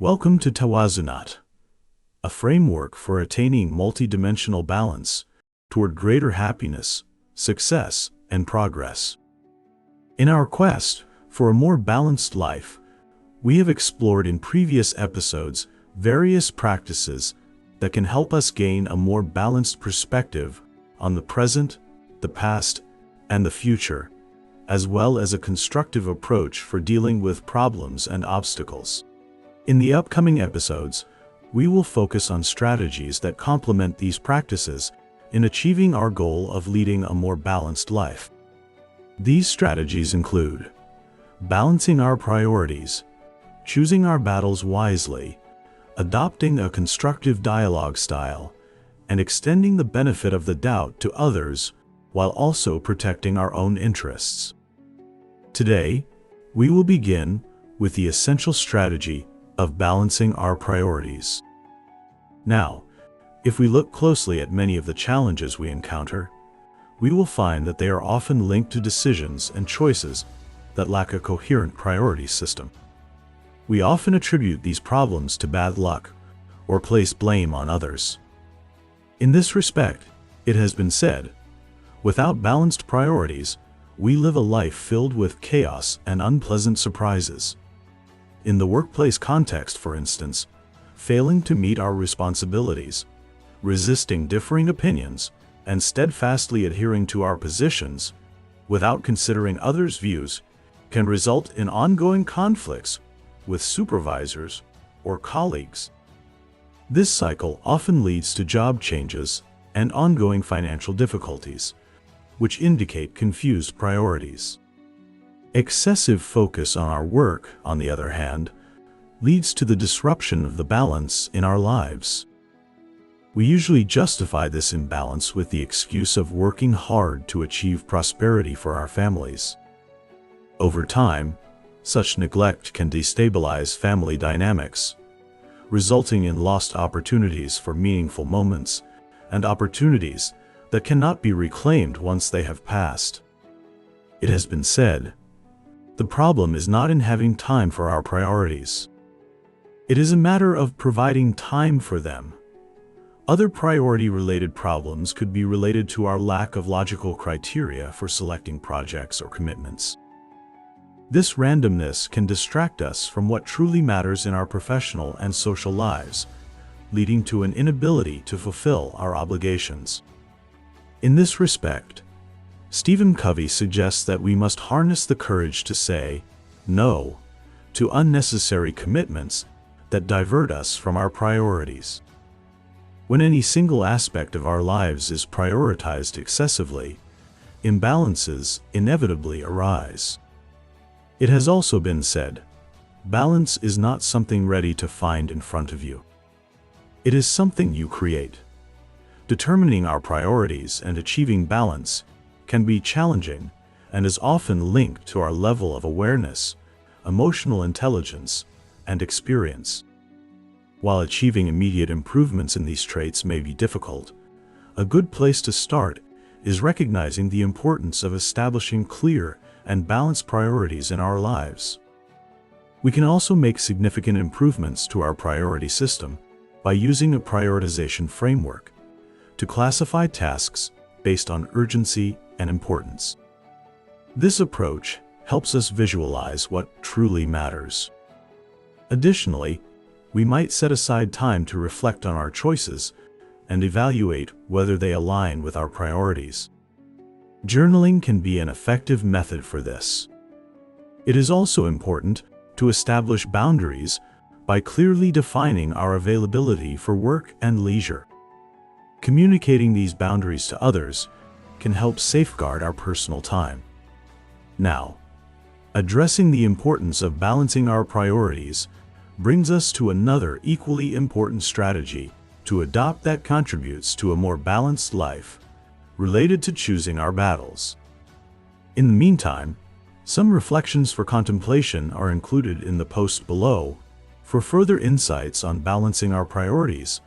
Welcome to Tawazunat, a framework for attaining multidimensional balance toward greater happiness, success, and progress. In our quest for a more balanced life, we have explored in previous episodes various practices that can help us gain a more balanced perspective on the present, the past, and the future, as well as a constructive approach for dealing with problems and obstacles. In the upcoming episodes, we will focus on strategies that complement these practices in achieving our goal of leading a more balanced life. These strategies include balancing our priorities, choosing our battles wisely, adopting a constructive dialogue style, and extending the benefit of the doubt to others while also protecting our own interests. Today, we will begin with the essential strategy of balancing our priorities. Now, if we look closely at many of the challenges we encounter, we will find that they are often linked to decisions and choices that lack a coherent priority system. We often attribute these problems to bad luck or place blame on others. In this respect, it has been said, without balanced priorities, we live a life filled with chaos and unpleasant surprises. In the workplace context, for instance, failing to meet our responsibilities, resisting differing opinions, and steadfastly adhering to our positions without considering others' views can result in ongoing conflicts with supervisors or colleagues. This cycle often leads to job changes and ongoing financial difficulties, which indicate confused priorities. Excessive focus on our work, on the other hand, leads to the disruption of the balance in our lives. We usually justify this imbalance with the excuse of working hard to achieve prosperity for our families. Over time, such neglect can destabilize family dynamics, resulting in lost opportunities for meaningful moments and opportunities that cannot be reclaimed once they have passed. It has been said, the problem is not in having time for our priorities. It is a matter of providing time for them. Other priority-related problems could be related to our lack of logical criteria for selecting projects or commitments. This randomness can distract us from what truly matters in our professional and social lives, leading to an inability to fulfill our obligations. In this respect, Stephen Covey suggests that we must harness the courage to say no to unnecessary commitments that divert us from our priorities. When any single aspect of our lives is prioritized excessively, imbalances inevitably arise. It has also been said, balance is not something ready to find in front of you. It is something you create. Determining our priorities and achieving balance can be challenging and is often linked to our level of awareness, emotional intelligence, and experience. While achieving immediate improvements in these traits may be difficult, a good place to start is recognizing the importance of establishing clear and balanced priorities in our lives. We can also make significant improvements to our priority system by using a prioritization framework to classify tasks based on urgency and importance. This approach helps us visualize what truly matters. Additionally, we might set aside time to reflect on our choices and evaluate whether they align with our priorities. Journaling can be an effective method for this. It is also important to establish boundaries by clearly defining our availability for work and leisure. Communicating these boundaries to others can help safeguard our personal time. Now, addressing the importance of balancing our priorities brings us to another equally important strategy to adopt that contributes to a more balanced life, related to choosing our battles. In the meantime, some reflections for contemplation are included in the post below for further insights on balancing our priorities,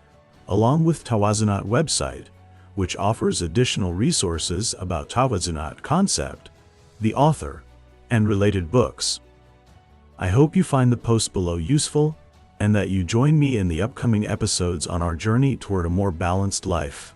along with Tawazunat website, which offers additional resources about Tawazunat concept, the author, and related books. I hope you find the post below useful and that you join me in the upcoming episodes on our journey toward a more balanced life.